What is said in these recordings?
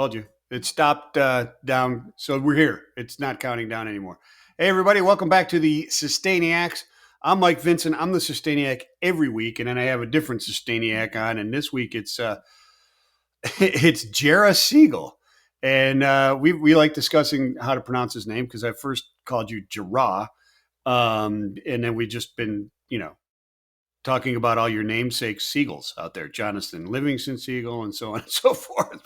Told you. It stopped down. So we're here. It's not counting down anymore. Hey, everybody. Welcome back to the Sustainiacs. I'm Mike Vincent. I'm the Sustainiac every week. And then I have a different Sustainiac on. And this week it's it's Jerah Siegal. And we like discussing how to pronounce his name because I first called you Jerah. And then we just been, talking about all your namesake Siegels out there, Jonathan Livingston Siegal and so on and so forth.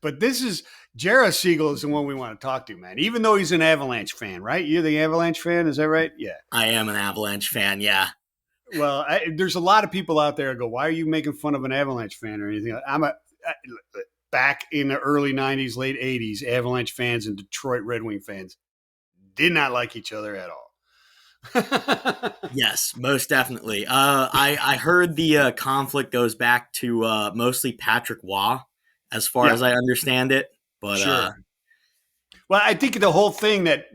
But this is Jerah Siegal is the one we want to talk to, man, even though he's an Avalanche fan, right? You're the Avalanche fan. Is that right? Yeah. I am an Avalanche fan. Yeah. Well, there's a lot of people out there that go, why are you making fun of an Avalanche fan or anything? Back in the early 90s, late 80s, Avalanche fans and Detroit Red Wing fans did not like each other at all. Yes, most definitely. I heard the conflict goes back to mostly Patrick Waugh, as far as I understand it. But sure. Well, I think the whole thing that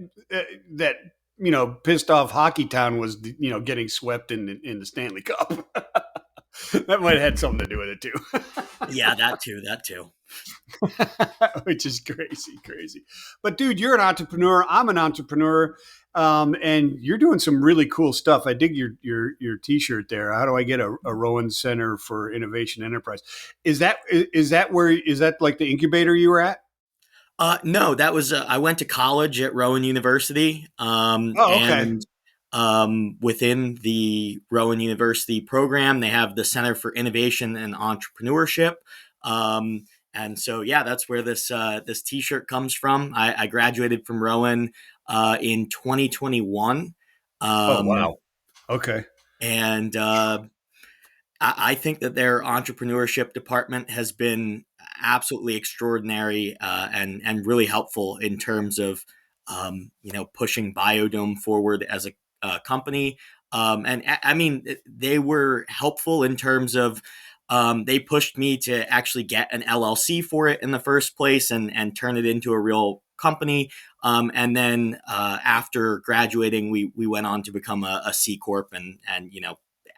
pissed off Hockey Town was getting swept in the Stanley Cup. That might have had something to do with it too. Yeah, that too. Which is crazy. But dude, you're an entrepreneur. I'm an entrepreneur. And you're doing some really cool stuff. I dig your T-shirt there. How do I get a Rowan Center for Innovation Enterprise? Is that like the incubator you were at? No, that was I went to college at Rowan University. Okay. And within the Rowan University program, they have the Center for Innovation and Entrepreneurship. And so, yeah, that's where this T-shirt comes from. I graduated from Rowan in 2021. Oh, wow. Okay. And I think that their entrepreneurship department has been absolutely extraordinary and really helpful in terms of, pushing BioDome forward as a company. And I mean, they were helpful in terms of they pushed me to actually get an LLC for it in the first place and turn it into a real company. And then after graduating, we went on to become a C Corp and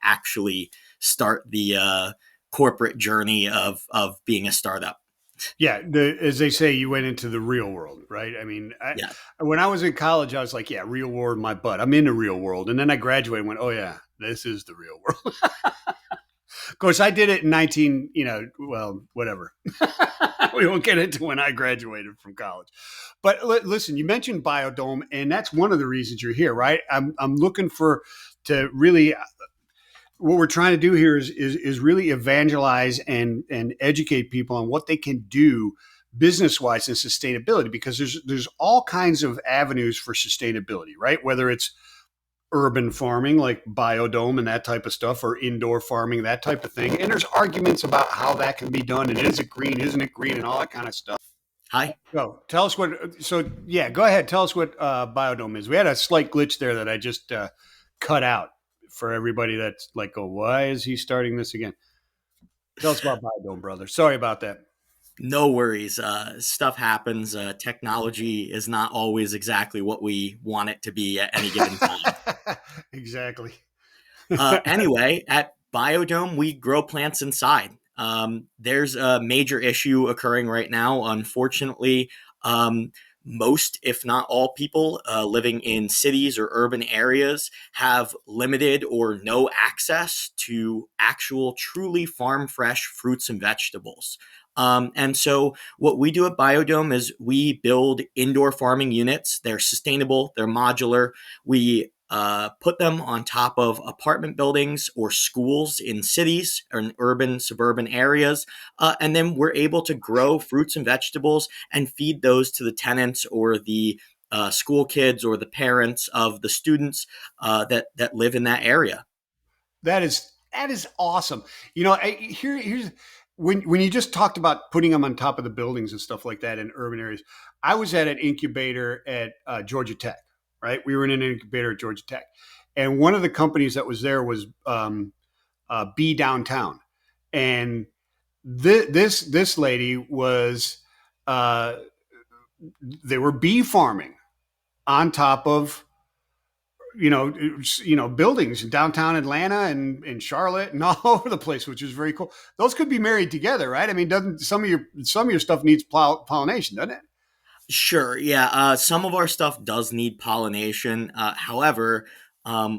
actually start the corporate journey of being a startup. Yeah, as they say, you went into the real world, right? I mean, when I was in college, I was like, yeah, real world, my butt. I'm in the real world. And then I graduated and went, oh, yeah, this is the real world. Of course, I did it in whatever. We won't get into when I graduated from college. But listen, you mentioned BioDome, and that's one of the reasons you're here, right? I'm looking to really what we're trying to do here is really evangelize and educate people on what they can do business-wise in sustainability, because there's all kinds of avenues for sustainability, right? Whether it's urban farming like BioDome and that type of stuff, or indoor farming, that type of thing. And there's arguments about how that can be done, and is it green, isn't it green, and all that kind of stuff. Hi. Go. Tell us what. So yeah, go ahead. Tell us what BioDome is. We had a slight glitch there that I just cut out for everybody that's like, oh, why is he starting this again? Tell us about BioDome, brother. Sorry about that. No worries. Stuff happens. Technology is not always exactly what we want it to be at any given time. Exactly. Anyway, at BioDome, we grow plants inside. There's a major issue occurring right now. Unfortunately, most, if not all people living in cities or urban areas have limited or no access to actual, truly farm fresh fruits and vegetables. And so what we do at BioDome is we build indoor farming units. They're sustainable, they're modular. We put them on top of apartment buildings or schools in cities or in urban, suburban areas. And then we're able to grow fruits and vegetables and feed those to the tenants or the school kids or the parents of the students that live in that area. That is awesome. Here's when you just talked about putting them on top of the buildings and stuff like that in urban areas. I was at an incubator at Georgia Tech, right? We were in an incubator at Georgia Tech, and one of the companies that was there was Be Downtown, and this lady was they were bee farming on top of buildings in downtown Atlanta and Charlotte and all over the place, which is very cool. Those could be married together, right? I mean, doesn't some of your stuff needs pollination, doesn't it? Sure. Yeah. Some of our stuff does need pollination. However,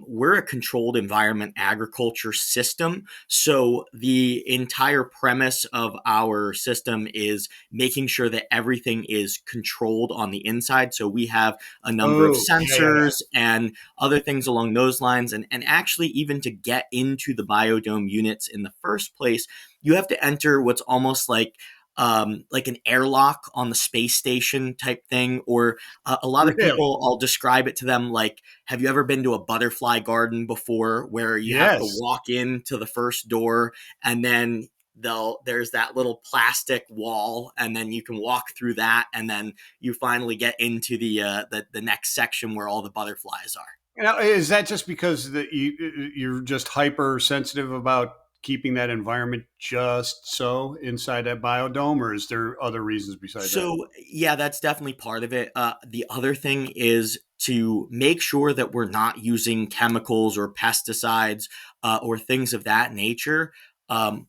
we're a controlled environment agriculture system. So the entire premise of our system is making sure that everything is controlled on the inside. So we have a number of Oh, yeah, yeah, yeah. sensors and other things along those lines. And actually, even to get into the biodome units in the first place, you have to enter what's almost like an airlock on the space station type thing. Or a lot of Really? people, I'll describe it to them like, have you ever been to a butterfly garden before where you have to Yes. walk into the first door and then there's that little plastic wall and then you can walk through that and then you finally get into the next section where all the butterflies are. Is that just because you're just hypersensitive about keeping that environment just so inside that biodome, or is there other reasons beside that? So, yeah, that's definitely part of it. The other thing is to make sure that we're not using chemicals or pesticides or things of that nature. Um,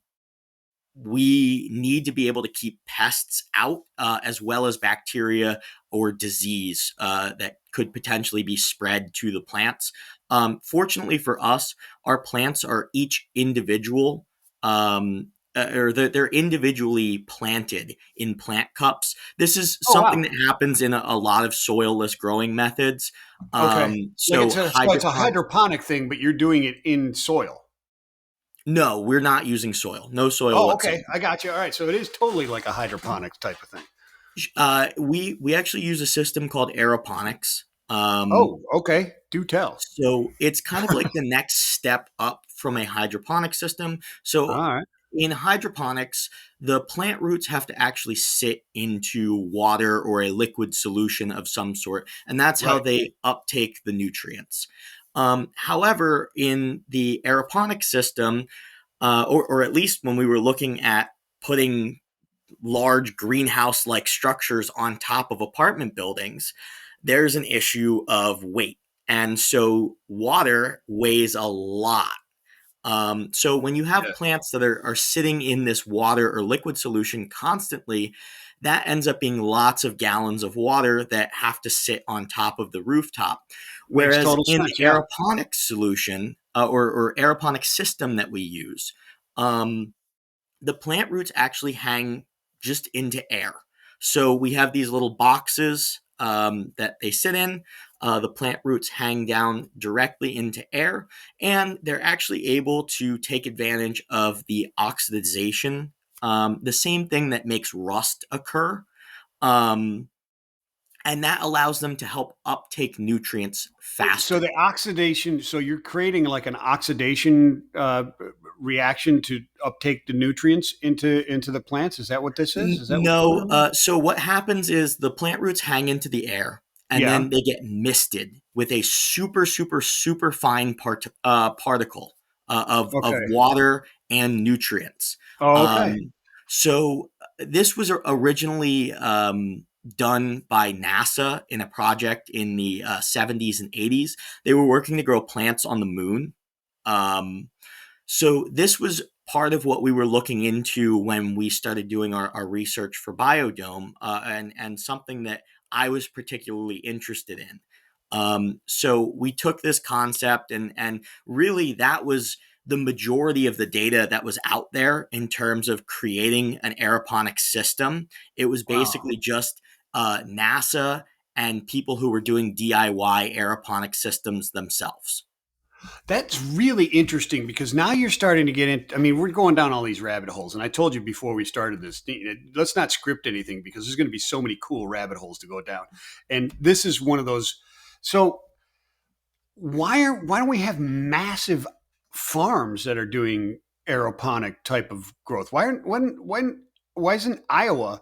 we need to be able to keep pests out as well as bacteria or disease that could potentially be spread to the plants. Fortunately for us, our plants are each individual. Or they're individually planted in plant cups. This is Oh something wow. that happens in a lot of soilless growing methods. Okay. Like So it's a hydroponic thing, but you're doing it in soil. no, we're not using soil. No soil Oh, whatsoever. okay. I got you. All right. So it is totally like a hydroponics type of thing. We actually use a system called aeroponics. Oh, okay. Do tell. So it's kind of like the next step up from a hydroponic system. All So right. in hydroponics, the plant roots have to actually sit into water or a liquid solution of some sort, and that's how Right. they uptake the nutrients. However, in the aeroponic system, or at least when we were looking at putting large greenhouse like structures on top of apartment buildings, there's an issue of weight. And so water weighs a lot. So when you have Yeah. plants that are sitting in this water or liquid solution constantly, that ends up being lots of gallons of water that have to sit on top of the rooftop. Makes Whereas total in sense. the Yeah. aeroponic solution or aeroponic system that we use, the plant roots actually hang just into air. So we have these little boxes that they sit in. The plant roots hang down directly into air, and they're actually able to take advantage of the oxidization, the same thing that makes rust occur. Um, and that allows them to help uptake nutrients So faster. the oxidation, so you're creating like an oxidation reaction to uptake the nutrients into the plants. Is that what this is? Is that what's going No. on? So what happens is the plant roots hang into the air, and Yeah. then they get misted with a super, super, super fine particle of Okay. water and nutrients. Oh, okay. So this was originally done by NASA in a project in the 70s and 80s. They were working to grow plants on the moon. Um, so this was part of what we were looking into when we started doing our research for BioDome, and something that I was particularly interested in. So we took this concept, and really that was the majority of the data that was out there in terms of creating an aeroponic system. It was Wow. basically just NASA and people who were doing DIY aeroponic systems themselves. That's really interesting because now you're starting to get in. I mean, we're going down all these rabbit holes. And I told you before we started this, let's not script anything because there's going to be so many cool rabbit holes to go down. And this is one of those. So why don't we have massive farms that are doing aeroponic type of growth? Why isn't Iowa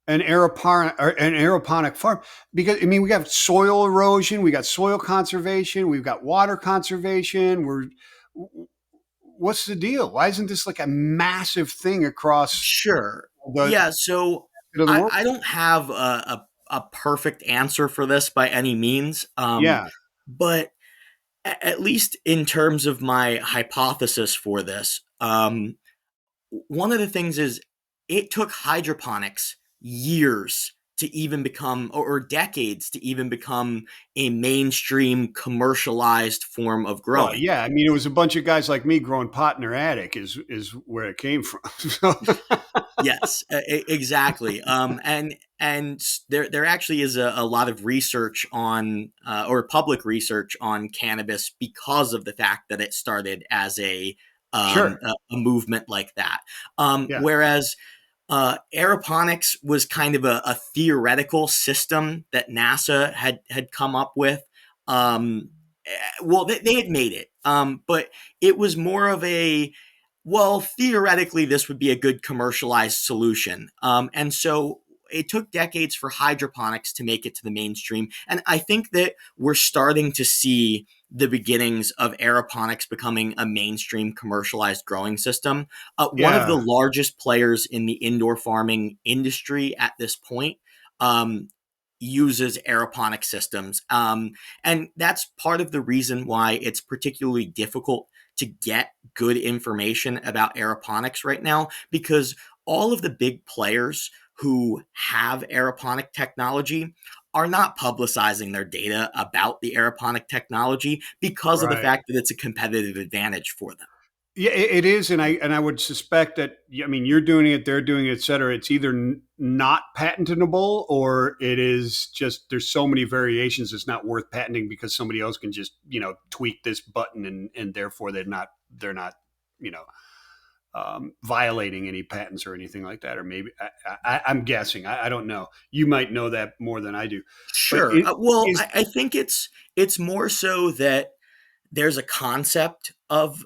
an aeroponic farm? Because I mean, we got soil erosion, we got soil conservation, we've got water conservation. What's the deal? Why isn't this like a massive thing across Sure. the Yeah. So of the world? I don't have a perfect answer for this by any means. Yeah. But at least in terms of my hypothesis for this, one of the things is it took hydroponics years to even become, or decades to even become a mainstream commercialized form of Well, growing. yeah, I mean, it was a bunch of guys like me growing pot in their attic is where it came from. So, Yes, exactly. And there actually is a lot of research on or public research on cannabis because of the fact that it started as sure, a movement like that. yeah, Whereas aeroponics was kind of a theoretical system that NASA had come up with. Well, they had made it, but it was more of a, well, theoretically, this would be a good commercialized solution. And so it took decades for hydroponics to make it to the mainstream. And I think that we're starting to see the beginnings of aeroponics becoming a mainstream commercialized growing system. One of the yeah. largest players in the indoor farming industry at this point um, uses aeroponic systems. And that's part of the reason why it's particularly difficult to get good information about aeroponics right now, because all of the big players who have aeroponic technology are not publicizing their data about the aeroponic technology because of the Right. fact that it's a competitive advantage for them. Yeah, it is, and I would suspect that. I mean, you're doing it, they're doing it, et cetera. It's either not patentable, or it is just there's so many variations. It's not worth patenting because somebody else can just tweak this button, and therefore they're not you know violating any patents or anything like that. Or maybe I'm guessing. I don't know. You might know that more than I do, but Sure. it Well, is. I think it's more so that there's a concept of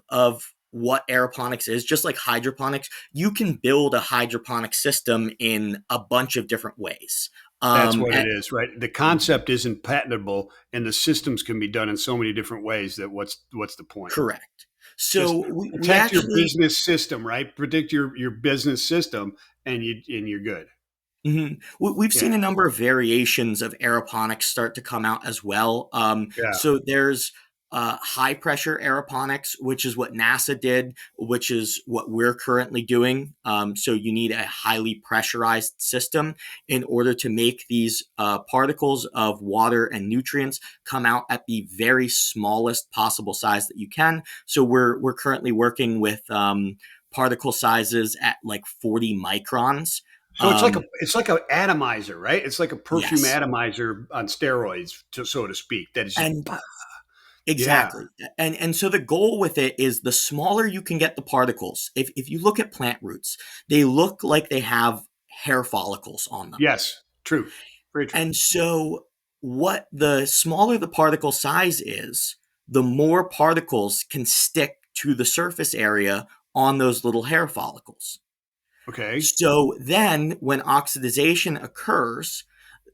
what aeroponics is, just like hydroponics. You can build a hydroponic system in a bunch of different ways. That's what it And is, right? The concept isn't patentable, and the systems can be done in so many different ways that what's the point? correct. Just So we protect your actually business system, right? Predict your business system, and you're good. We've Yeah, seen a number of variations of aeroponics start to come out as well. yeah. So there's high pressure aeroponics, which is what NASA did, which is what we're currently doing. So you need a highly pressurized system in order to make these particles of water and nutrients come out at the very smallest possible size that you can. So we're currently working with particle sizes at like 40 microns. So Um, it's like an atomizer, right? It's like a perfume yes, atomizer on steroids, so to speak. That is just and yeah. exactly, and so the goal with it is the smaller you can get the particles. If you look at plant roots, they look like they have hair follicles on them, Yes, true, very true. and so what the smaller the particle size is, the more particles can stick to the surface area on those little hair follicles. Okay, So then, when oxidization occurs,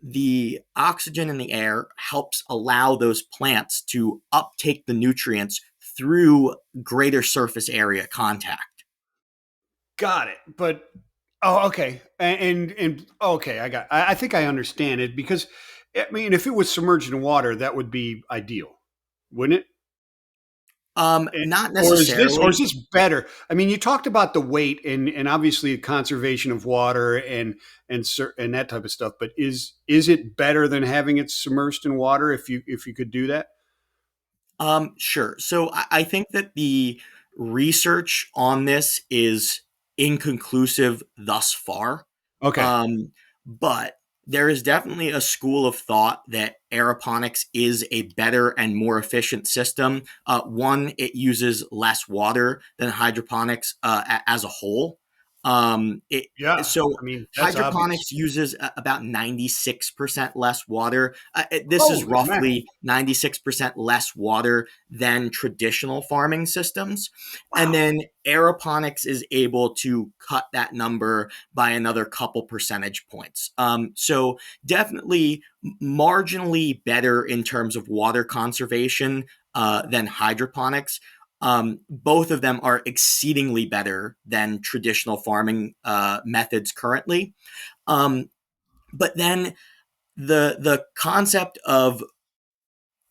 the oxygen in the air helps allow those plants to uptake the nutrients through greater surface area contact. got it. But oh, okay, and okay, I think I understand it because I mean, if it was submerged in water, that would be ideal, wouldn't it? Not Or necessarily. is this better? I mean, you talked about the weight and obviously conservation of water and that type of stuff. But is it better than having it submerged in water if you could do that? Sure. So I think that the research on this is inconclusive thus far. Okay, Um, but there is definitely a school of thought that aeroponics is a better and more efficient system. One, it uses less water than hydroponics as a whole. It yeah. so I mean, that's obvious. hydroponics uses about 96% less water. This is Holy mackerel! roughly 96% less water than traditional farming systems. And Wow. then aeroponics is able to cut that number by another couple percentage points. So definitely marginally better in terms of water conservation than hydroponics. Both of them are exceedingly better than traditional farming methods currently. But then the concept of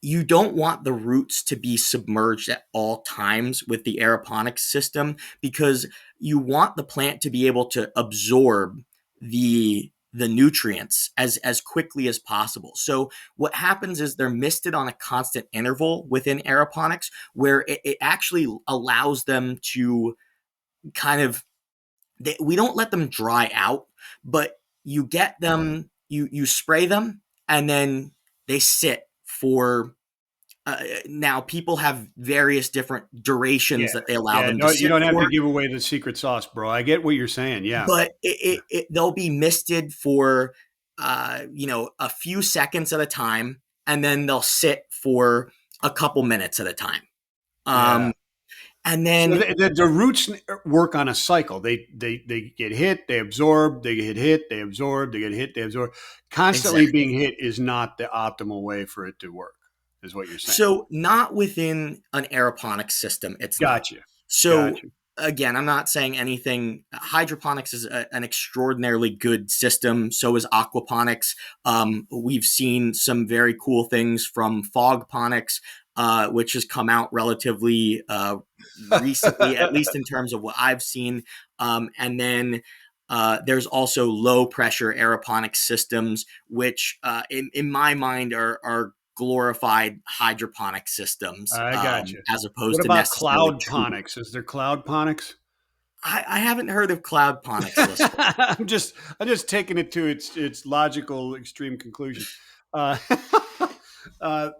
you don't want the roots to be submerged at all times with the aeroponics system, because you want the plant to be able to absorb the nutrients as quickly as possible. So what happens is they're misted on a constant interval within aeroponics, where it actually allows them to kind of, we don't let them dry out, but you get them, you spray them, and then they sit for, now people have various different Yeah. durations that they allow Yeah. them to No, you sit don't have to for, give away the secret sauce, bro. I get what you're saying. Yeah. but they'll be misted for a few seconds at a time, and then they'll sit for a couple minutes at a time. Yeah. um, and So then the roots work on a cycle. They get hit, they absorb, they get hit, they absorb, they get hit, they absorb. Constantly exactly. being hit is not the optimal way for it to work, is what you're saying. So not within an aeroponics system, it's not. Gotcha. So Gotcha. again, I'm not saying anything. Hydroponics is an extraordinarily good system. So is aquaponics. We've seen some very cool things from fogponics, which has come out relatively recently, at least in terms of what I've seen. And then there's also low pressure aeroponics systems, which in my mind are glorified hydroponic systems, I gotcha. as What opposed to about necessarily cloud true. ponics? Is there cloud ponics? I haven't heard of cloud ponics listed. I'm just taking it to its logical extreme conclusion. Uh,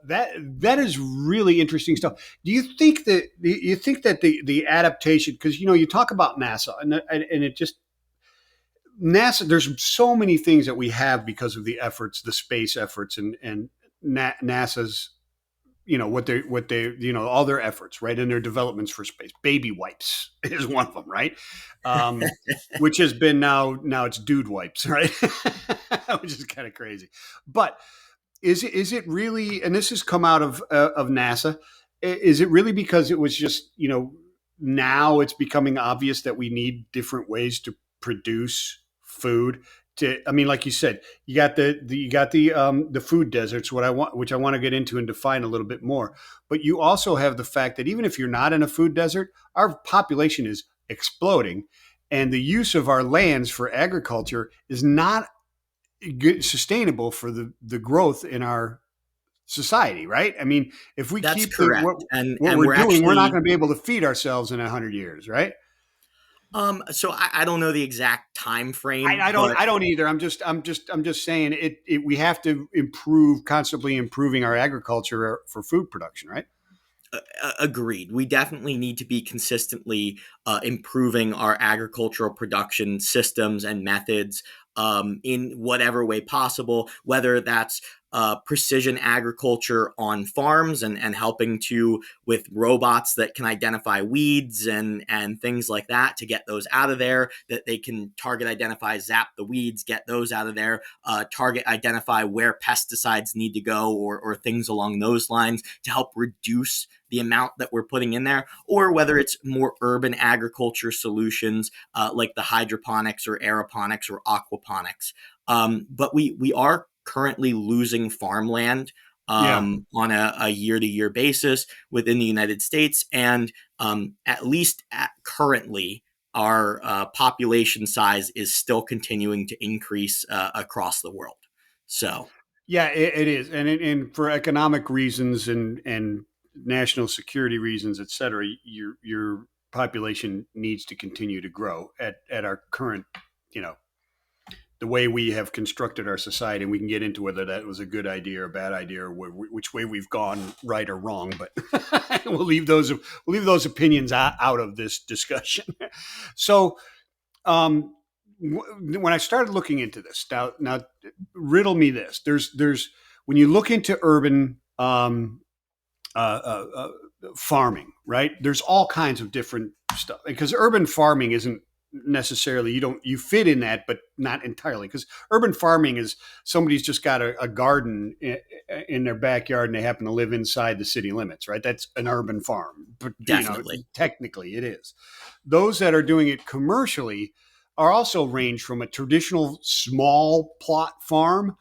that is really interesting stuff. Do you think that the adaptation, because you talk about NASA and it just NASA, there's so many things that we have because of the efforts, the space efforts, and NASA's, what they all their efforts, right, and their developments for space. Baby wipes is one of them, right? um which has been, now it's dude wipes, right? Which is kind of crazy. But is it really, and this has come out of NASA, is it really because it was just, now it's becoming obvious that we need different ways to produce food? I mean, like you said, you got the food deserts, which I want to get into and define a little bit more. But you also have the fact that even if you're not in a food desert, our population is exploding, and the use of our lands for agriculture is not sustainable for the growth in our society, right? I mean, if we That's keep the correct, what and we're we're doing, we're not actually, going to be able to feed ourselves in 100 years, right? so I don't know the exact time I, frame, I don't but I don't either. I'm just saying we have to constantly improving our agriculture for food production, right? agreed. We definitely need to be consistently improving our agricultural production systems and methods, in whatever way possible, whether that's precision agriculture on farms, and helping to with robots that can identify weeds and things like that, to get those out of there, that they can target identify, zap the weeds, get those out of there, target identify where pesticides need to go, or things along those lines, to help reduce the amount that we're putting in there, or whether it's more urban agriculture solutions, like the hydroponics or aeroponics or aquaponics. But we are currently losing farmland, Yeah. on a year to year basis within the United States, and at least currently, our population size is still continuing to increase across the world. So Yeah, it is, and for economic reasons and national security reasons, et cetera, your population needs to continue to grow at our current, you know, the way we have constructed our society. And we can get into whether that was a good idea or a bad idea, or which way we've gone, right or wrong. But we'll leave those opinions out of this discussion. So, when I started looking into this, now riddle me this. There's when you look into urban farming, right? There's all kinds of different stuff, because urban farming isn't necessarily, you fit in that, but not entirely, because urban farming is somebody's just got a garden in their backyard and they happen to live inside the city limits, right? That's an urban farm, but definitely. technically it is. Those that are doing it commercially are also range from a traditional small plot farm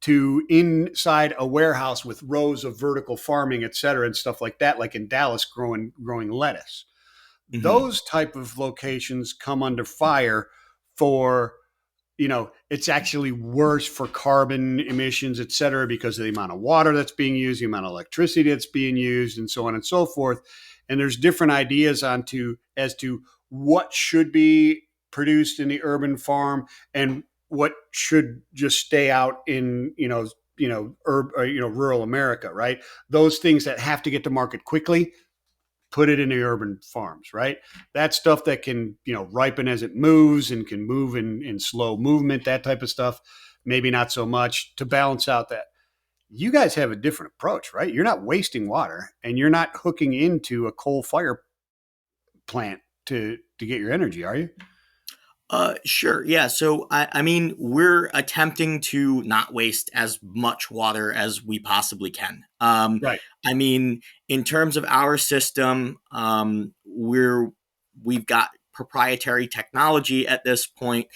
to inside a warehouse with rows of vertical farming, et cetera, and stuff like that, like in Dallas, growing lettuce. Mm-hmm. Those type of locations come under fire for, it's actually worse for carbon emissions, et cetera, because of the amount of water that's being used, the amount of electricity that's being used, and so on and so forth. And there's different ideas as to what should be produced in the urban farm and what should just stay out in, rural America, right? Those things that have to get to market quickly, put it in the urban farms, right? That stuff that can, ripen as it moves and can move in slow movement, that type of stuff, maybe not so much, to balance out that. You guys have a different approach, right? You're not wasting water and you're not hooking into a coal fire plant to get your energy, are you? Sure. Yeah. So, I mean, we're attempting to not waste as much water as we possibly can. Right. I mean, in terms of our system, we've got proprietary technology at this point,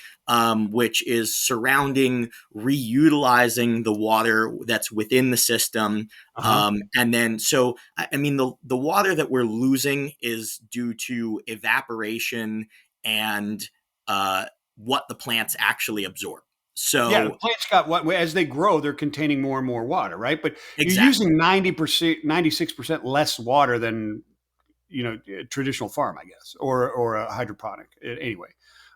which is surrounding reutilizing the water that's within the system. Uh-huh. And then, so, I mean, the water that we're losing is due to evaporation and what the plants actually absorb. Yeah, the So plants got what, as they grow, they're containing more and more water, right? But you're exactly. using 90%, 96% less water than, traditional farm, I guess, or a hydroponic anyway,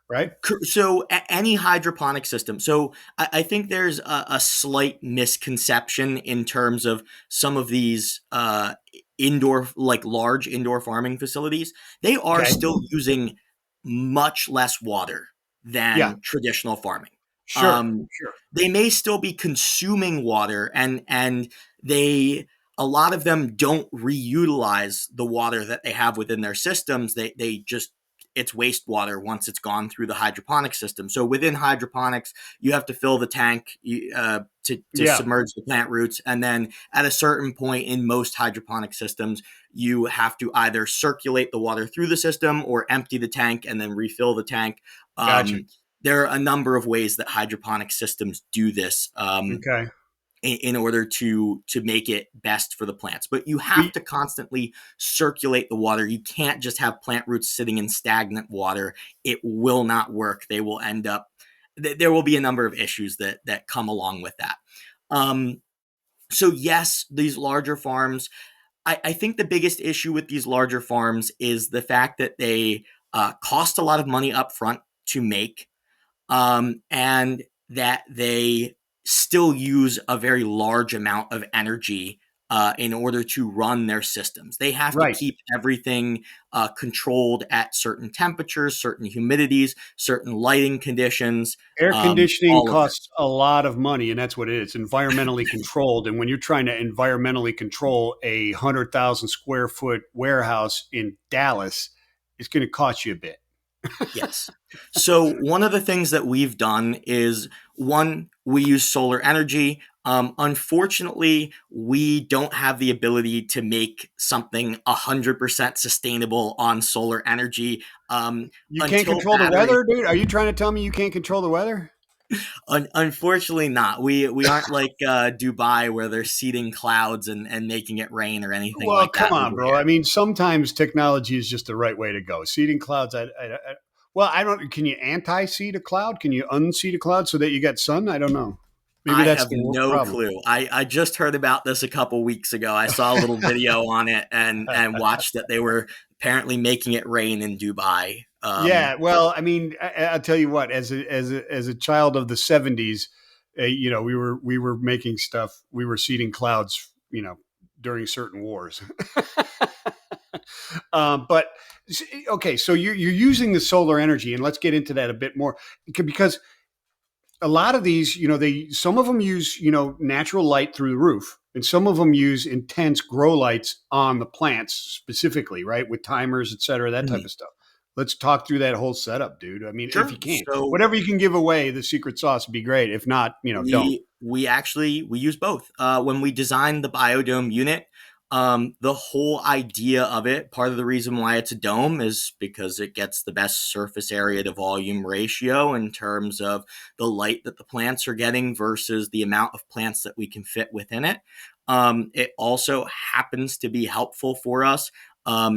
right? So any hydroponic system. So I think there's a slight misconception in terms of some of these indoor, like large indoor farming facilities. They are Okay. still using much less water Yeah, than traditional farming. sure, Um, sure. they may still be consuming water, and they a lot of them don't reutilize the water that they have within their systems. They just it's wastewater once it's gone through the hydroponic system. So within hydroponics, you have to fill the tank to Yeah, submerge the plant roots. And then at a certain point in most hydroponic systems, you have to either circulate the water through the system or empty the tank and then refill the tank. gotcha. There are a number of ways that hydroponic systems do this. Okay. In order to make it best for the plants. But you have We, to constantly circulate the water. You can't just have plant roots sitting in stagnant water. It will not work. They will end up. There will be a number of issues that come along with that. Um, so yes, these larger farms. I think the biggest issue with these larger farms is the fact that they cost a lot of money up front to make, and that they still use a very large amount of energy in order to run their systems. They have to right. keep everything controlled at certain temperatures, certain humidities, certain lighting conditions, Air conditioning all of this. costs a lot of money, and that's what it is. It's environmentally controlled. And when you're trying to environmentally control 100,000 square foot warehouse in Dallas, it's going to cost you a bit. Yes. So one of the things that we've done is one, we use solar energy. Unfortunately, we don't have the ability to make something 100% sustainable on solar energy You can't until control the battery. weather, dude? Are you trying to tell me you can't control the weather? Unfortunately, not. We aren't like Dubai where they're seeding clouds and making it rain or anything Well, like come that on, over bro. here. I mean, sometimes technology is just the right way to go. Seeding clouds, well, I don't. Can you anti-seed a cloud? Can you unseed a cloud so that you get sun? I don't know. Maybe I that's have the no problem. clue. I just heard about this a couple weeks ago. I saw a little video on it and watched that they were apparently making it rain in Dubai. Yeah, well, I mean, I'll tell you what. As a child of the '70s, we were making stuff. We were seeding clouds, during certain wars. But okay, so you're using the solar energy, and let's get into that a bit more because a lot of these, some of them use, natural light through the roof, and some of them use intense grow lights on the plants specifically, right, with timers, et cetera, that type Mhm. of stuff. Let's talk through that whole setup, dude. I mean, if Sure. you can, So whatever you can give away, the secret sauce would be great. If not, don't. we actually we use both. When we designed the BioDome unit, The whole idea of it, part of the reason why it's a dome is because it gets the best surface area to volume ratio in terms of the light that the plants are getting versus the amount of plants that we can fit within it. It also happens to be helpful for us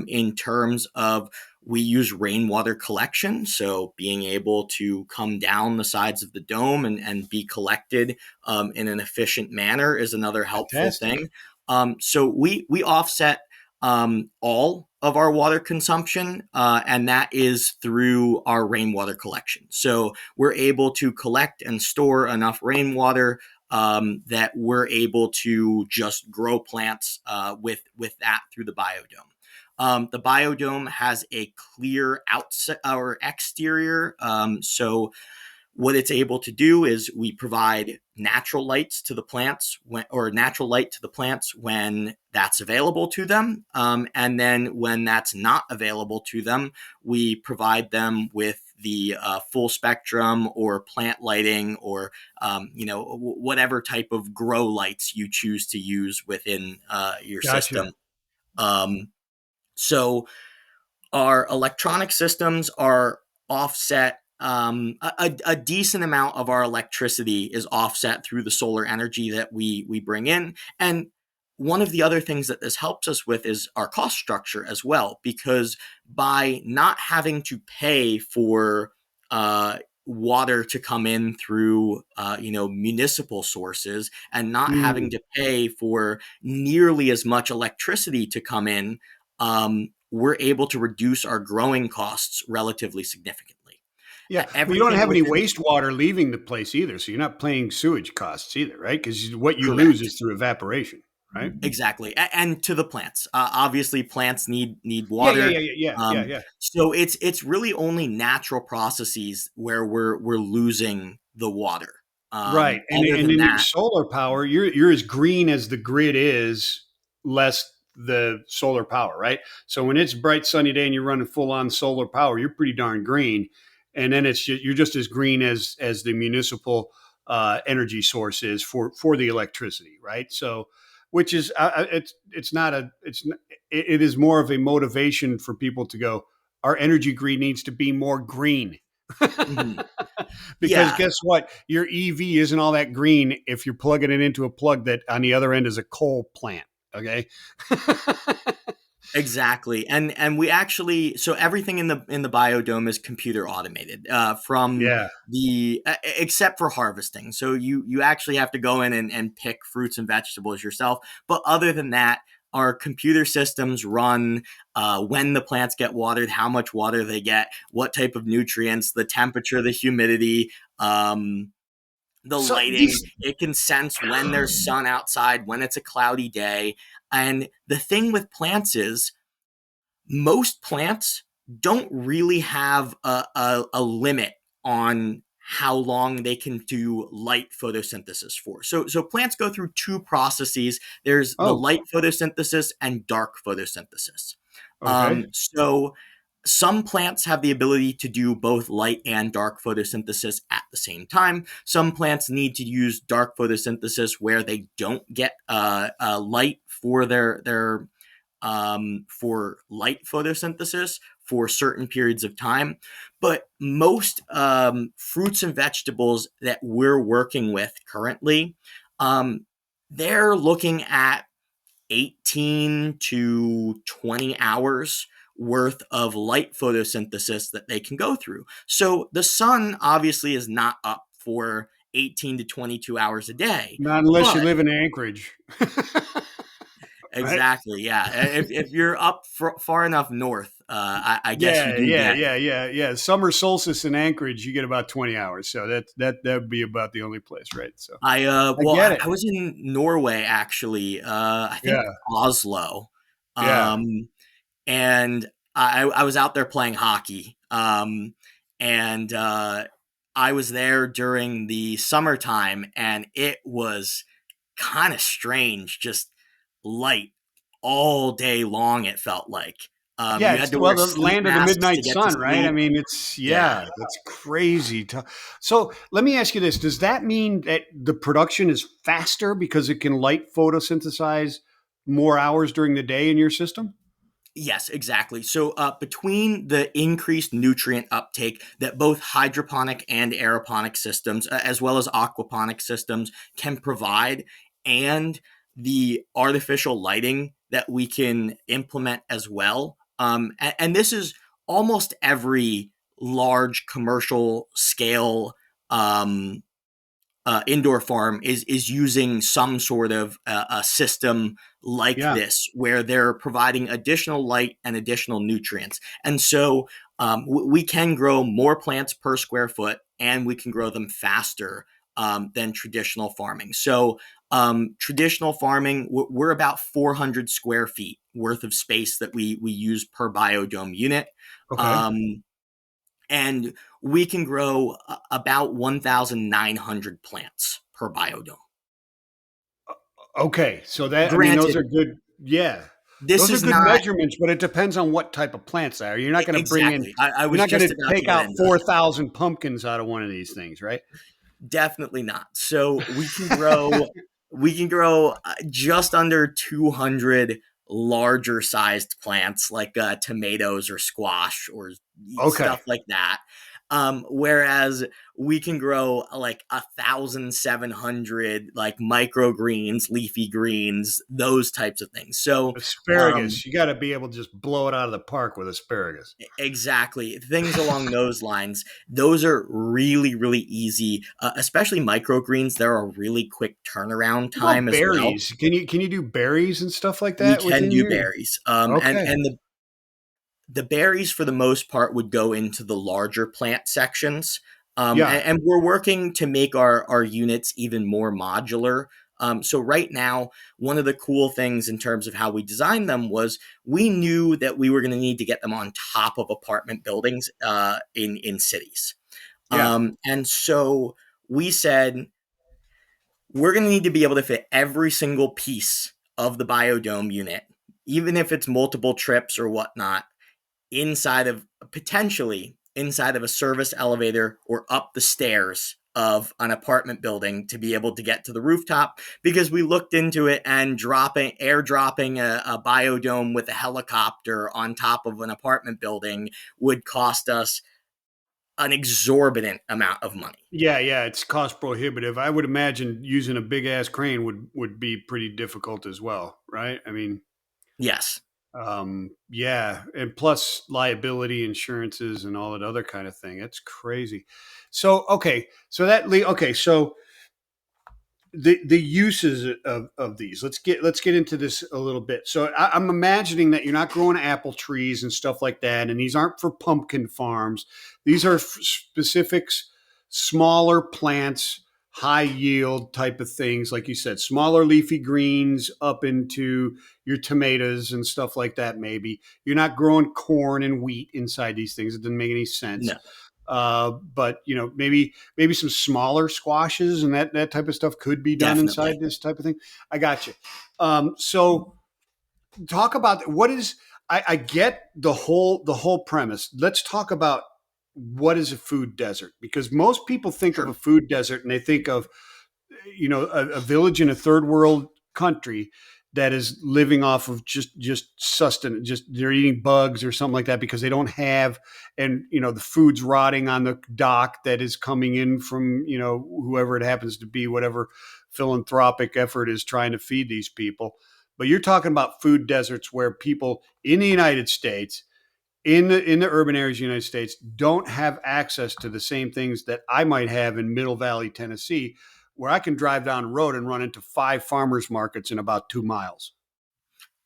in terms of we use rainwater collection. So being able to come down the sides of the dome and be collected in an efficient manner is another helpful Fantastic. thing. So we offset all of our water consumption, and that is through our rainwater collection. So we're able to collect and store enough rainwater that we're able to just grow plants with that through the biodome. The biodome has a clear outside or exterior, so what it's able to do is we provide natural lights to the plants or natural light to the plants when that's available to them. And then when that's not available to them, we provide them with the full spectrum or plant lighting or, whatever type of grow lights you choose to use within your Gotcha. system. Um, so our electronic systems are offset. A decent amount of our electricity is offset through the solar energy that we bring in. And one of the other things that this helps us with is our cost structure as well, because by not having to pay for water to come in through municipal sources and not having Mm. to pay for nearly as much electricity to come in, we're able to reduce our growing costs relatively significantly. Yeah. Well, you don't Everything have any within wastewater leaving the place either. So you're not paying sewage costs either, right? Because what you lose correct. is through evaporation, right? Exactly. And to the plants. Obviously plants need Yeah. Yeah. water. Yeah. Yeah. Yeah. Yeah. So it's really only natural processes where we're losing the water. Right. Other And than in your that, solar power, you're as green as the grid is, less the solar power, right? So when it's bright sunny day and you're running full on solar power, you're pretty darn green. And then you're just as green as the municipal energy source is for the electricity, right? So which is it's not a it's n- it is more of a motivation for people to go, our energy grid needs to be more green. mhm. Because Yeah, guess what? Your EV isn't all that green if you're plugging it into a plug that on the other end is a coal plant. Okay. exactly. And we actually, so everything in the biodome is computer automated from Yeah. the except for harvesting. So you actually have to go in and pick fruits and vegetables yourself. But other than that, our computer systems run when the plants get watered, how much water they get, what type of nutrients, the temperature, the humidity, the So lighting. these. It can sense when there's sun outside, when it's a cloudy day. And the thing with plants is most plants don't really have a limit on how long they can do light photosynthesis for. So plants go through two processes. There's the Oh, light photosynthesis and dark photosynthesis. okay. So some plants have the ability to do both light and dark photosynthesis at the same time. Some plants need to use dark photosynthesis where they don't get light for their for light photosynthesis for certain periods of time. But most fruits and vegetables that we're working with currently, um, they're looking at 18 to 20 hours worth of light photosynthesis that they can go through. So the sun obviously is not up for 18 to 22 hours a day, Not unless you but live in Anchorage. Right? exactly. Yeah. If you're up far enough north, I guess you Yeah, do yeah, get. yeah, yeah, yeah. Summer solstice in Anchorage, you get about 20 hours. So that would be about the only place, right? So I get it. I was in Norway actually. I think Yeah, Oslo, yeah. um, and I was out there playing hockey. And I was there during the summertime, and it was kind of strange, just light all day long. It felt like Yeah, you it's had to well wear the sleep land of the masks to midnight get to sun, right? I sleep. mean, it's Yeah. yeah, that's crazy. So let me ask you this: does that mean that the production is faster because it can light photosynthesize more hours during the day in your system? Yes, exactly. So, between the increased nutrient uptake that both hydroponic and aeroponic systems, as well as aquaponic systems, can provide, and the artificial lighting that we can implement as well, and this is almost every large commercial scale indoor farm is using some sort of a system like Yeah. this, where they're providing additional light and additional nutrients. And so we can grow more plants per square foot, and we can grow them faster than traditional farming. So traditional farming, we're about 400 square feet worth of space that we use per biodome unit. Okay. Um, and we can grow about 1,900 plants per biodome. Okay. So that, I mean, those Granted, are good. Yeah. this Those are is good not measurements, but it depends on what type of plants they are. You're not going to bring in, exactly. I you're was not going just to about to take get out into it. 4,000 pumpkins out of one of these things, right? Definitely not. So we can grow just under 200 larger sized plants like tomatoes or squash or Okay. stuff like that. Whereas we can grow like 1,700 like microgreens, leafy greens, those types of things. So um, Asparagus. You got to be able to just blow it out of the park with asparagus. exactly. Things along those lines. Those are really, really easy, especially microgreens. They're a really quick turnaround What about time as well. berries? Can you do berries and stuff like We that can within do your? berries. And Okay. and the berries for the most part would go into the larger plant sections. Yeah. And we're working to make our units even more modular. So right now, one of the cool things in terms of how we designed them was we knew that we were going to need to get them on top of apartment buildings in cities. Yeah. And so we said we're going to need to be able to fit every single piece of the biodome unit, even if it's multiple trips or whatnot, inside of potentially inside of a service elevator or up the stairs of an apartment building to be able to get to the rooftop, because we looked into it, and airdropping a biodome with a helicopter on top of an apartment building would cost us an exorbitant amount of money. Yeah. Yeah. It's cost prohibitive. I would imagine using a big ass crane would be pretty difficult as well, right? I mean, Yes. yeah, and plus liability insurances and all that other kind of thing. It's crazy. So okay, so okay, so the uses of these. Let's get into this a little bit. So I'm imagining that you're not growing apple trees and stuff like that, and these aren't for pumpkin farms. These are specifics, smaller plants, high yield type of things, like you said, smaller leafy greens up into your tomatoes and stuff like that. Maybe you're not growing corn and wheat inside these things. It doesn't make any sense. No. But maybe some smaller squashes and that type of stuff could be done inside Definitely. this type of thing. I got you. So talk about what is. I get the whole premise. Let's talk about what is a food desert, because most people think of a Sure. food desert and they think of a village in a third world country that is living off of just sustenance, just they're eating bugs or something like that because they don't have, and the food's rotting on the dock that is coming in from whoever it happens to be, whatever philanthropic effort is trying to feed these people. But you're talking about food deserts where people in the United States, in the urban areas of the United States, don't have access to the same things that I might have in Middle Valley, Tennessee, where I can drive down the road and run into 5 farmers markets in about 2 miles.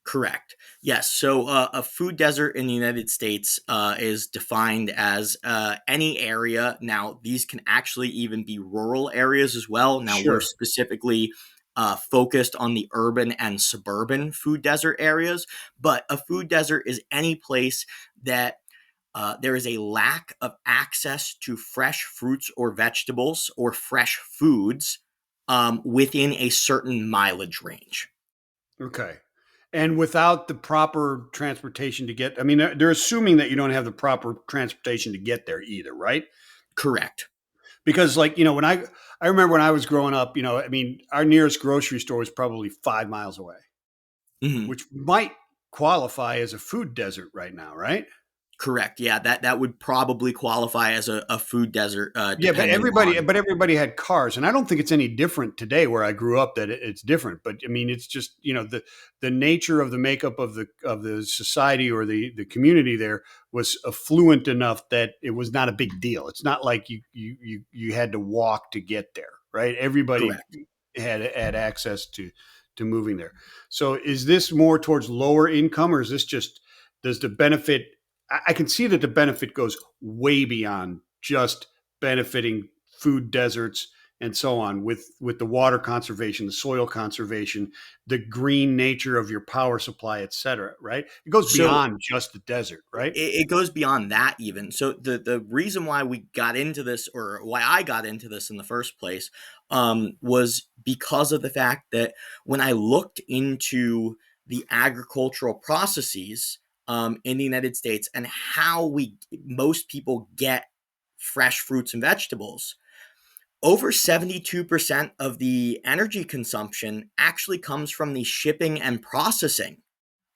Correct. Yes. So a food desert in the United States is defined as any area. Now, these can actually even be rural areas as well. Now, we're Sure. specifically focused on the urban and suburban food desert areas, but a food desert is any place that there is a lack of access to fresh fruits or vegetables or fresh foods within a certain mileage range. Okay. And without the proper transportation to get, I mean, they're assuming that you don't have the proper transportation to get there either, right? Correct. Because like, I remember when I was growing up, I mean, our nearest grocery store was probably 5 miles away. Mhm. which might qualify as a food desert right now, right? Correct. Yeah, that would probably qualify as a food desert, Yeah, but depending everybody, on. but everybody had cars, and I don't think it's any different today where I grew up that it's different. But I mean, it's just the nature of the makeup of the society or the community there was affluent enough that it was not a big deal. It's not like you had to walk to get there, right? Everybody Correct. had access to moving there. So is this more towards lower income, or is this just does the benefit? I can see that the benefit goes way beyond just benefiting food deserts and so on with the water conservation, the soil conservation, the green nature of your power supply, et cetera, right? It goes So beyond just the desert, right? it goes beyond that even. So the reason why we got into this, or why I got into this in the first place, was because of the fact that when I looked into the agricultural processes in the United States and how we most people get fresh fruits and vegetables, over 72% of the energy consumption actually comes from the shipping and processing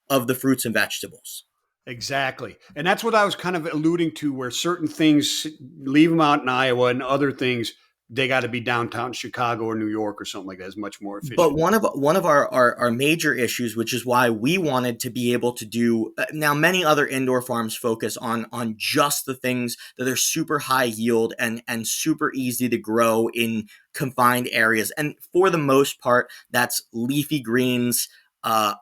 of the fruits and vegetables. Exactly. And that's what I was kind of alluding to, where certain things leave them out in Iowa and other things they got to be downtown Chicago or New York or something like that is much more But efficient. one of our major issues, which is why we wanted to be able to do, now many other indoor farms focus on just the things that are super high yield and super easy to grow in confined areas, and for the most part, that's leafy greens,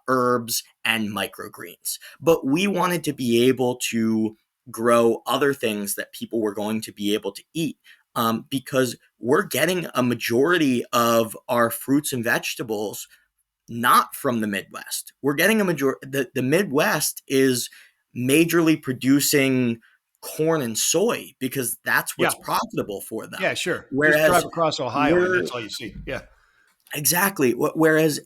herbs, and microgreens. But we wanted to be able to grow other things that people were going to be able to eat, because we're getting a majority of our fruits and vegetables not from the Midwest. We're getting a majority. The Midwest is majorly producing corn and soy because that's Yeah. what's profitable for them. Yeah, sure. Just drive Whereas across Ohio and we're that's all you see. Yeah. exactly. Whereas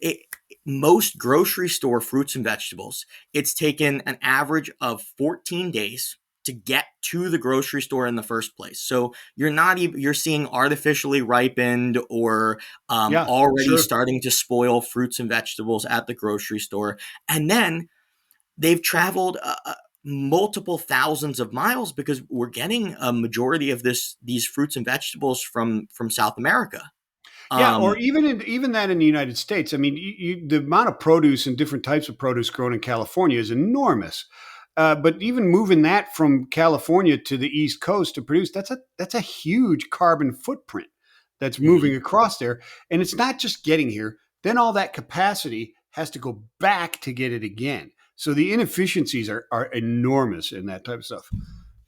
most grocery store fruits and vegetables, it's taken an average of 14 days to get to the grocery store in the first place. So you're not even you're seeing artificially ripened or Yeah, already sure. starting to spoil fruits and vegetables at the grocery store, and then they've traveled multiple thousands of miles because we're getting a majority of these fruits and vegetables from South America. Yeah, or Um, even that in the United States. I mean, the amount of produce and different types of produce grown in California is enormous. But even moving that from California to the East Coast to produce, that's a huge carbon footprint that's moving mhm. across there. And it's not just getting here. Then all that capacity has to go back to get it again. So the inefficiencies are enormous in that type of stuff.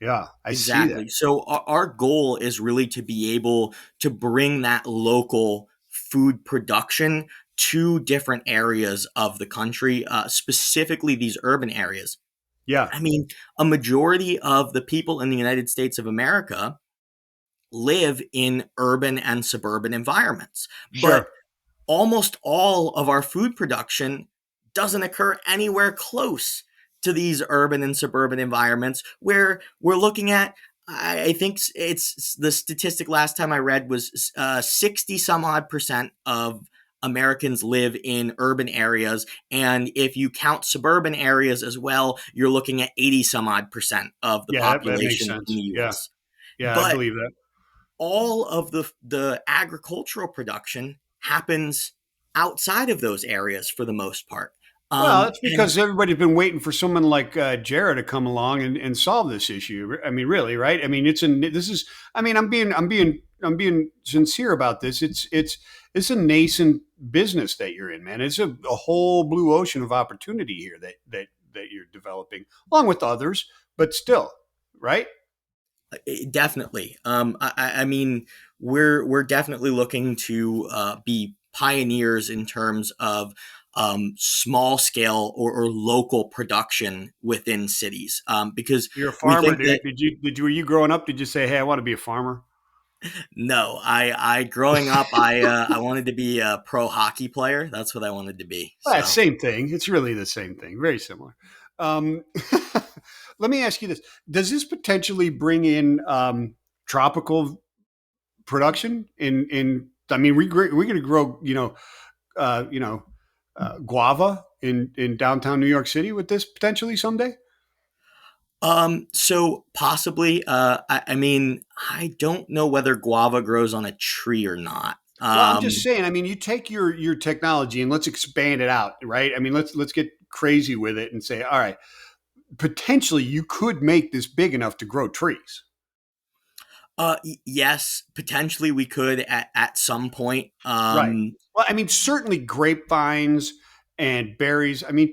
Yeah, I see that. Exactly. So our goal is really to be able to bring that local food production to different areas of the country, specifically these urban areas. Yeah, I mean, a majority of the people in the United States of America live in urban and suburban environments, but sure. almost all of our food production doesn't occur anywhere close to these urban and suburban environments where we're looking at. I think it's the statistic last time I read was 60 some odd percent of Americans live in urban areas. And if you count suburban areas as well, you're looking at 80 some odd percent of the Yeah, that makes population in sense. the Yeah, US. yeah, I But believe that. all of the agricultural production happens outside of those areas for the most part. Well, it's And because everybody's been waiting for someone like Jerah to come along and solve this issue. I mean, really, right? I mean, this is. I mean, I'm being sincere about this. It's a nascent business that you're in, man. It's a whole blue ocean of opportunity here that you're developing, along with others, but still, right? definitely, I mean, we're definitely looking to be pioneers in terms of small scale or local production within cities, because You're a we farmer, think dude. that. Were you growing up? Did you say, "Hey, I want to be a farmer"? No, I growing up, I wanted to be a pro hockey player. That's what I wanted to be. Well, So same thing. It's really the same thing. Very similar. Um, let me ask you this: does this potentially bring in tropical production? In I mean, we're going to grow, you know, guava in downtown New York City with this potentially someday? So possibly, I mean, I don't know whether guava grows on a tree or not. Well, I'm just saying. I mean, you take your technology and let's expand it out, right? I mean, let's get crazy with it and say, all right, potentially you could make this big enough to grow trees. Yes, potentially we could at some point. Right. Well, I mean, certainly grapevines and berries. I mean,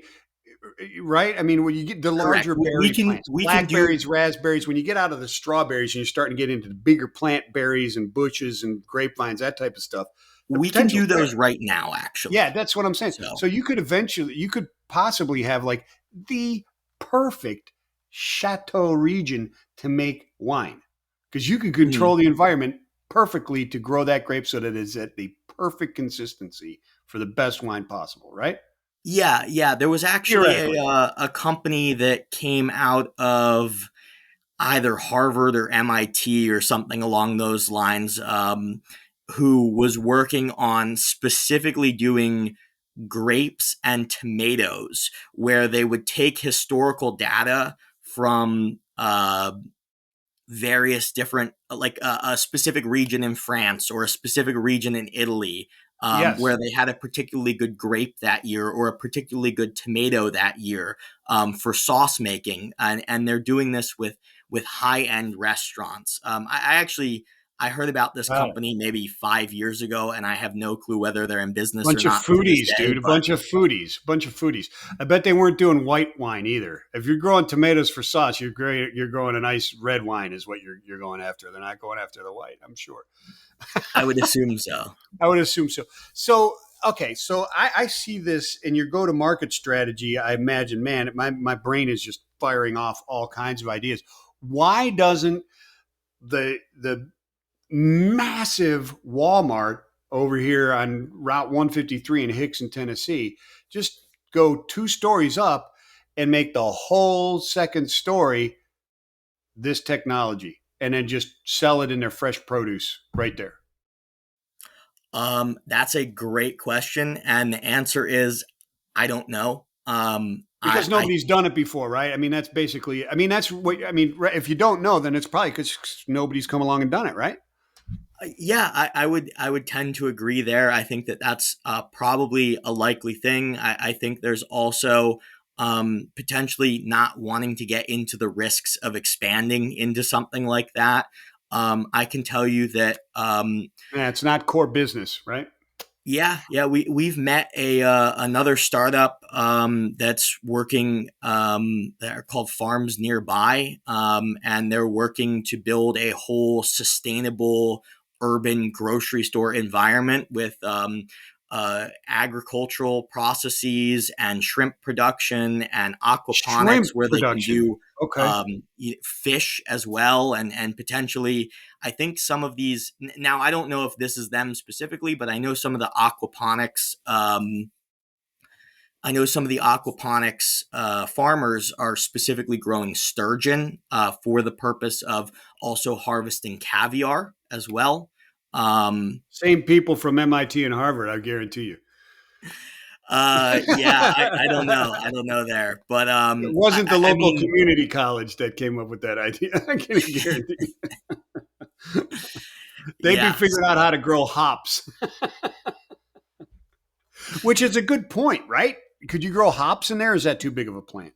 right? I mean, when you get the Correct. larger berry plants, We can do blackberries, raspberries, when you get out of the strawberries and you're starting to get into the bigger plant berries and bushes and grapevines, that type of stuff, the we can potential's do those there. right now, Yeah, actually. that's what I'm saying. So, So you could possibly have like the perfect chateau region to make wine because you can mm, control the environment perfectly to grow that grape so that it's at the perfect consistency for the best wine possible, right? yeah. There was actually Theoretically. a company that came out of either Harvard or MIT or something along those lines, who was working on specifically doing grapes and tomatoes, where they would take historical data from various different, like a specific region in France or a specific region in Italy, Yes. where they had a particularly good grape that year or a particularly good tomato that year, for sauce making, and they're doing this with high end restaurants. I actually I heard about this Got it. company maybe 5 years ago, and I have no clue whether they're in business or Bunch of not to this foodies, day. dude. A But bunch of foodies. Bunch of foodies. I bet they weren't doing white wine either. If you're growing tomatoes for sauce, you're growing a nice red wine is what you're going after. They're not going after the white, I'm sure. I would assume so. I would assume so. So okay, so I see this in your go-to-market strategy. I imagine, man, my brain is just firing off all kinds of ideas. Why doesn't the massive Walmart over here on Route 153 in Hickson, Tennessee, just go 2 stories up and make the whole second story this technology, and then just sell it in their fresh produce right there? That's a great question, and the answer is I don't know. Because nobody's done it before, right? I mean, that's basically. I mean, that's what I mean. If you don't know, then it's probably because nobody's come along and done it, right? Yeah, I would tend to agree there. I think that that's probably a likely thing. I think there's also potentially not wanting to get into the risks of expanding into something like that. I can tell you that Yeah, it's not core business, right? yeah, we've met a another startup that's working. They're called Farms Nearby, and they're working to build a whole sustainable urban grocery store environment with agricultural processes and shrimp production and aquaponics, Shrimp where they can production. do Okay. fish as well, and potentially I think some of these now I don't know if this is them specifically, but I know some of the aquaponics. I know some of the aquaponics farmers are specifically growing sturgeon for the purpose of also harvesting caviar as well. Um, Same people from MIT and Harvard, I guarantee you. yeah, I don't know. I don't know there, but It wasn't the I local mean, community college that came up with that idea. I can guarantee. They'd be yeah. figuring out how to grow hops, which is a good point, right? Could you grow hops in there? Or is that too big of a plant?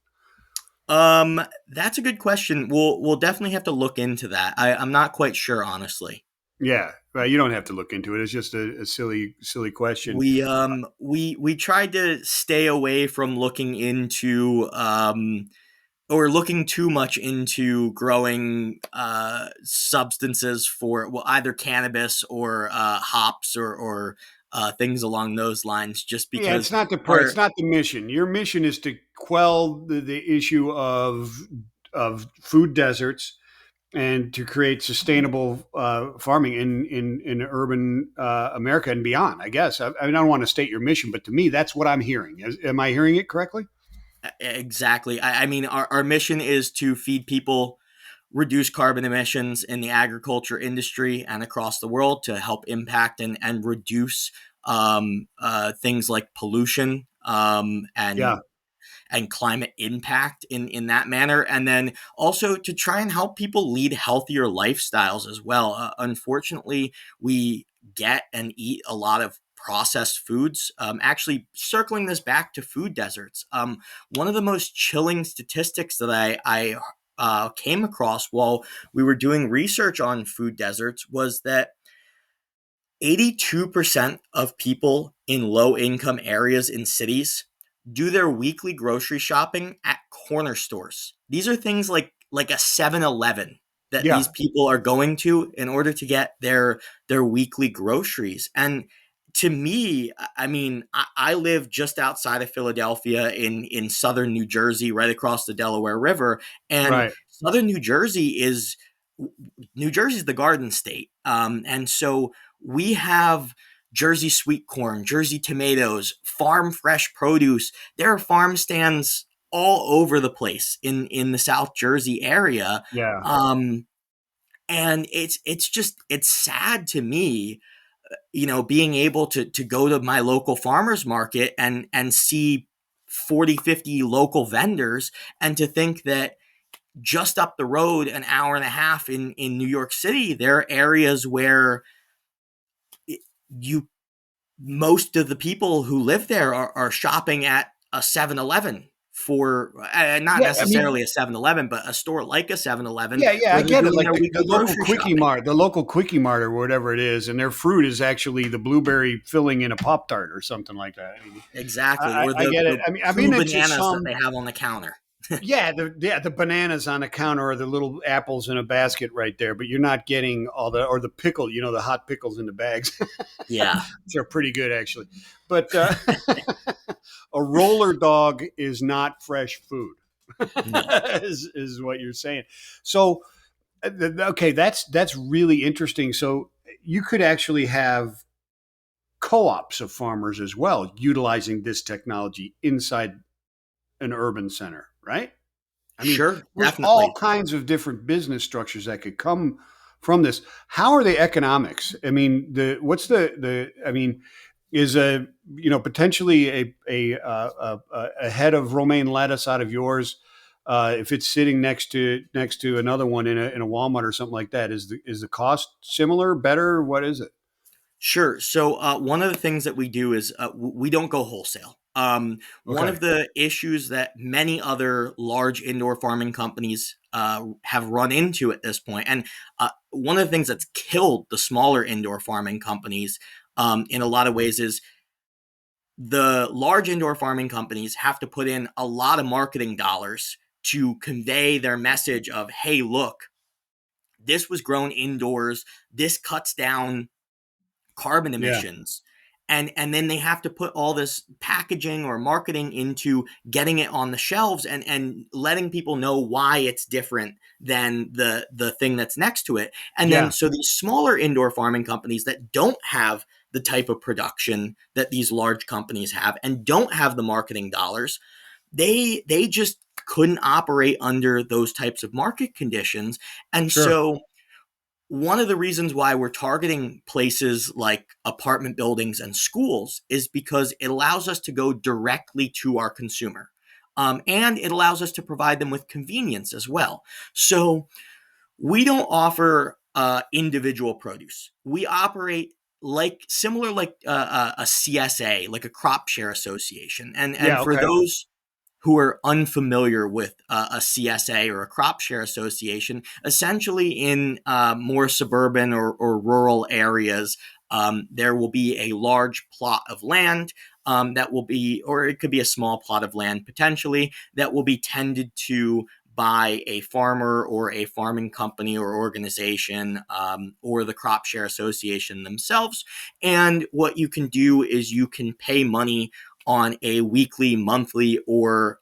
That's a good question. We'll definitely have to look into that. I'm not quite sure, honestly. Yeah, well, you don't have to look into it. It's just a silly question. We tried to stay away from looking into or looking too much into growing substances for well either cannabis or hops or things along those lines, just Yeah, because it's our not the mission. Your mission is to quell the issue of food deserts and to create sustainable farming in urban America and beyond. I guess I don't want to state your mission, but to me, that's what I'm hearing. Am I hearing it correctly? exactly. I mean, our mission is to feed people, reduce carbon emissions in the agriculture industry and across the world to help impact and reduce things like pollution Yeah. and climate impact in that manner. And then also to try and help people lead healthier lifestyles as well. Unfortunately, we get and eat a lot of processed foods. Actually, circling this back to food deserts, one of the most chilling statistics that I came across while we were doing research on food deserts was that 82% of people in low income areas in cities do their weekly grocery shopping at corner stores. These are things like a 7-Eleven that these Yeah. people are going to in order to get their weekly groceries. And to me, I mean, I live just outside of Philadelphia in southern New Jersey, right across the Delaware River. And Right. southern New Jersey's the Garden State. And so we have Jersey sweet corn, Jersey tomatoes, farm fresh produce. There are farm stands all over the place in the South Jersey area. Yeah. Um, and it's sad to me, being able to go to my local farmers market and see 40, 50 local vendors, and to think that just up the road, an hour and a half in New York City, there are areas where you most of the people who live there are shopping at a 7-Eleven for not Yeah. I mean, necessarily a 7-Eleven, but a store like a 7-Eleven yeah, yeah, I where they're get it. doing Like their the weekly local grocery quickie shopping. mart, or whatever it is, and their fruit is actually the blueberry filling in a Pop Tart or something like that. I mean, Exactly. I, Or I get it. the I mean, I've been blue into bananas that some. they have on the counter. Yeah, the bananas on the counter or the little apples in a basket right there, but you're not getting all the pickle, the hot pickles in the bags. Yeah. They're pretty good actually, but a roller dog is not fresh food, No. is what you're saying. So, okay, that's really interesting. So you could actually have co-ops of farmers as well utilizing this technology inside an urban center, right? I mean, Sure, there's all definitely. kinds of different business structures that could come from this. How are the economics? I mean, what's the I mean, is potentially a head of romaine lettuce out of yours, if it's sitting next to another one in a Walmart or something like that, is the cost similar, better? What is it? Sure. So one of the things that we do is we don't go wholesale. One Okay. of the issues that many other large indoor farming companies have run into at this point, and one of the things that's killed the smaller indoor farming companies in a lot of ways, is the large indoor farming companies have to put in a lot of marketing dollars to convey their message of, hey, look, this was grown indoors. This cuts down carbon Yeah. emissions, and then they have to put all this packaging or marketing into getting it on the shelves and letting people know why it's different than the thing that's next to it. And then Yeah. so these smaller indoor farming companies that don't have the type of production that these large companies have and don't have the marketing dollars, they just couldn't operate under those types of market conditions. And Sure. so one of the reasons why we're targeting places like apartment buildings and schools is because it allows us to go directly to our consumer. And it allows us to provide them with convenience as well. So we don't offer individual produce. We operate like a CSA, like a crop share association. And Yeah. for Okay. those who are unfamiliar with a CSA or a crop share association, essentially in more suburban or rural areas, there will be a large plot of land that will be, or it could be a small plot of land potentially, that will be tended to by a farmer or a farming company or organization, or the crop share association themselves. And what you can do is you can pay money on a weekly, monthly, or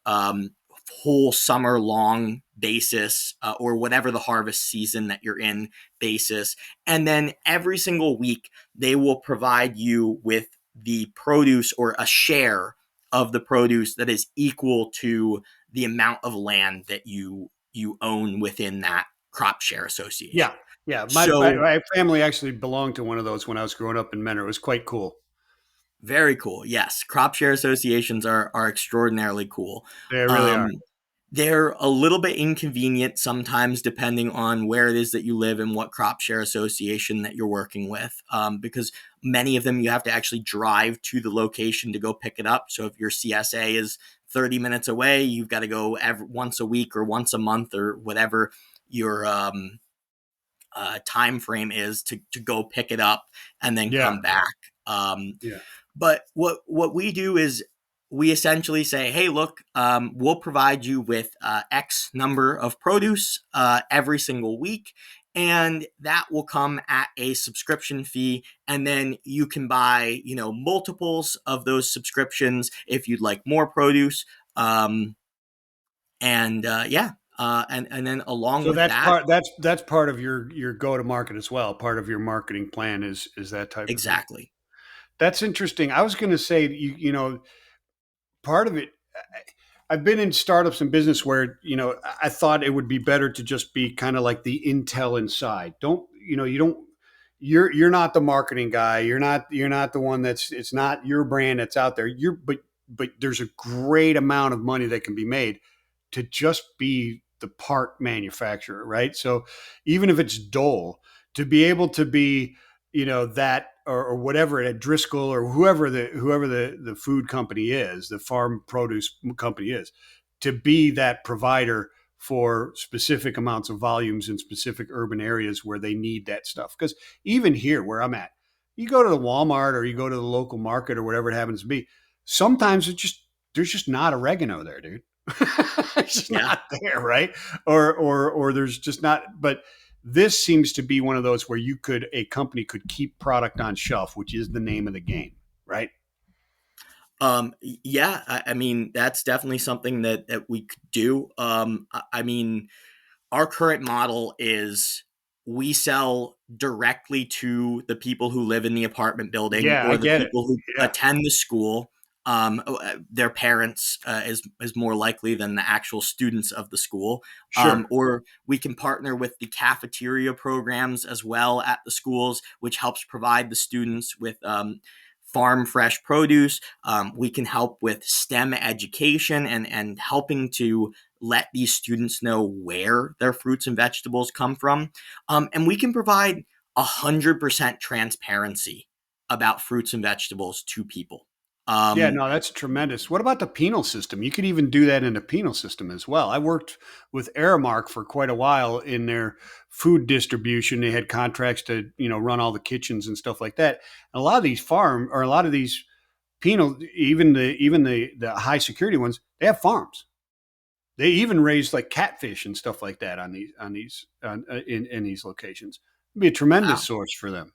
whole summer long basis, or whatever the harvest season that you're in basis. And then every single week, they will provide you with the produce or a share of the produce that is equal to the amount of land that you own within that crop share Yeah. association. Yeah. My, my So my family actually belonged to one of those when I was growing up in Menor. It was quite cool. Very cool. Yes, crop share associations are extraordinarily cool. They really are. Um, they're a little bit inconvenient sometimes, depending on where it is that you live and what crop share association that you're working with, because many of them you have to actually drive to the location to go pick it up. So if your CSA is 30 minutes away, you've got to go once a week or once a month or whatever your time frame is to go pick it up and then Yeah. come back. Um, Yeah. but what we do is we essentially say, hey, look, we'll provide you with X number of produce every single week. And that will come at a subscription fee. And then you can buy, multiples of those subscriptions if you'd like more produce. And yeah. And then along So with that, that's part of your go to market as well. Part of your marketing plan is that type of thing. exactly. That's interesting. I was going to say part of it. I've been in startups and business where I thought it would be better to just be kind of like the intel inside. Don't you don't you're not the marketing guy. You're not the one it's not your brand that's out there. But there's a great amount of money that can be made to just be the part manufacturer, right? So even if it's Dole, to be able to be, that or whatever at Driscoll or whoever the food company is, the farm produce company is, to be that provider for specific amounts of volumes in specific urban areas where they need that stuff. Because even here where I'm at, you go to the Walmart or you go to the local market or whatever it happens to be, sometimes there's just not oregano there, dude. It's just Yeah. not there, right? Or there's just not. But this seems to be one of those where a company could keep product on shelf, which is the name of the game, right? Yeah, I mean, that's definitely something that we could do. I mean, our current model is we sell directly to the people who live in the apartment building Yeah, I or the get it. people who Yeah, attend the school. Their parents is more likely than the actual students of the school. sure. Or we can partner with the cafeteria programs as well at the schools, which helps provide the students with farm fresh produce. We can help with STEM education and helping to let these students know where their fruits and vegetables come from. And we can provide 100% transparency about fruits and vegetables to people. Yeah, Um, no, that's tremendous. What about the penal system? You could even do that in the penal system as well. I worked with Aramark for quite a while in their food distribution. They had contracts to, run all the kitchens and stuff like that. And a lot of these penal, even the high security ones, they have farms. They even raise like catfish and stuff like that in these locations. It'd be a tremendous wow, source for them.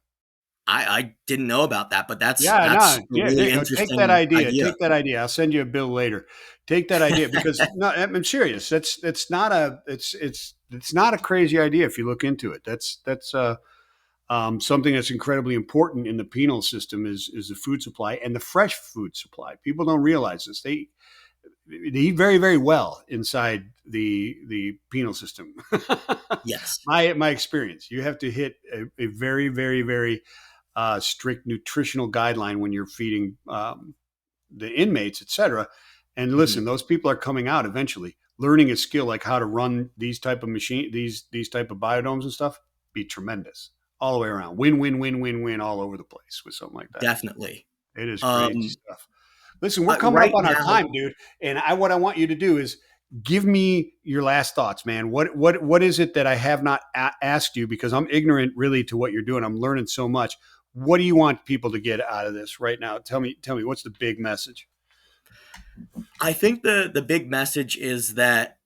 I didn't know about that, but that's Yeah, that's no, a yeah. really Take that interesting idea. idea. Take that idea. I'll send you a bill later. Take that idea because no, I'm serious. That's not a it's not a crazy idea if you look into it. That's something that's incredibly important in the penal system is the food supply and the fresh food supply. People don't realize this. They eat very very well inside the penal system. Yes. My experience. You have to hit a very very very strict nutritional guideline when you're feeding the inmates, et cetera. And Mhm. listen, those people are coming out eventually, learning a skill like how to run these type of biodomes and stuff. Be tremendous all the way around. Win, win, win, win, win all over the place with something like that. Definitely. It is crazy Um, stuff. Listen, we're coming up right on our now, time, dude. And what I want you to do is give me your last thoughts, man. What is it that I have not asked you because I'm ignorant really to what you're doing. I'm learning so much. What do you want people to get out of this right now? Tell me what's the big message? I think the big message is that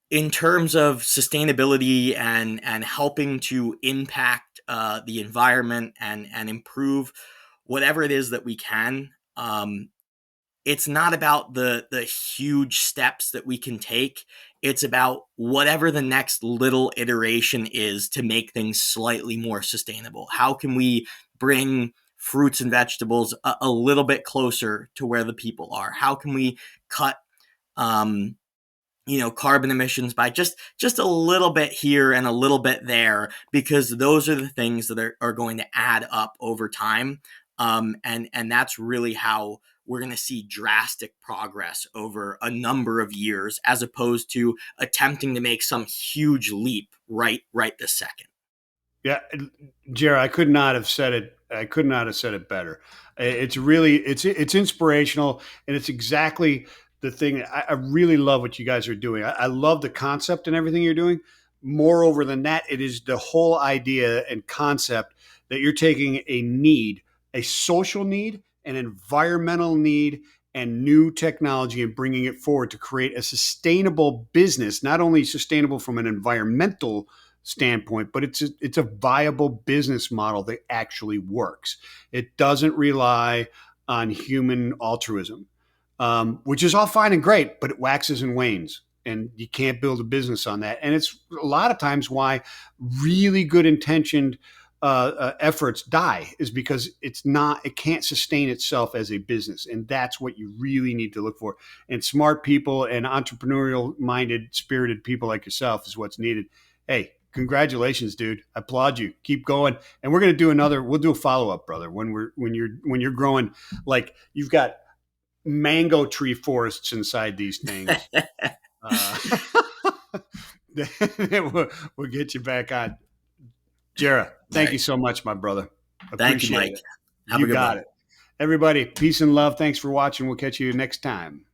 in terms of sustainability and helping to impact the environment and improve whatever it is that we can, it's not about the huge steps that we can take. It's about whatever the next little iteration is to make things slightly more sustainable. How can we bring fruits and vegetables a little bit closer to where the people are? How can we cut um, carbon emissions by just a little bit here and a little bit there, because those are the things that are going to add up over time. And that's really how we're going to see drastic progress over a number of years, as opposed to attempting to make some huge leap right this second. Yeah, Jerah, I could not have said it. I could not have said it better. It's really it's inspirational, and it's exactly the thing. I really love what you guys are doing. I love the concept and everything you're doing. Moreover than that, it is the whole idea and concept that you're taking a need, a social need, an environmental need, and new technology and bringing it forward to create a sustainable business, not only sustainable from an environmental standpoint, but it's a viable business model that actually works. It doesn't rely on human altruism, which is all fine and great, but it waxes and wanes, and you can't build a business on that. And it's a lot of times why really good intentioned efforts die, is because it can't sustain itself as a business, and that's what you really need to look for. And smart people and entrepreneurial minded, spirited people like yourself is what's needed. Hey, congratulations, dude! I applaud you. Keep going, and we're gonna do another. We'll do a follow up, brother. When you're growing, like you've got mango tree forests inside these things. Uh, we'll get you back on. Jerah, thank Right. you so much, my brother. Thank you, Appreciate Mike. it. Have a You good got one. it. Everybody, peace and love. Thanks for watching. We'll catch you next time.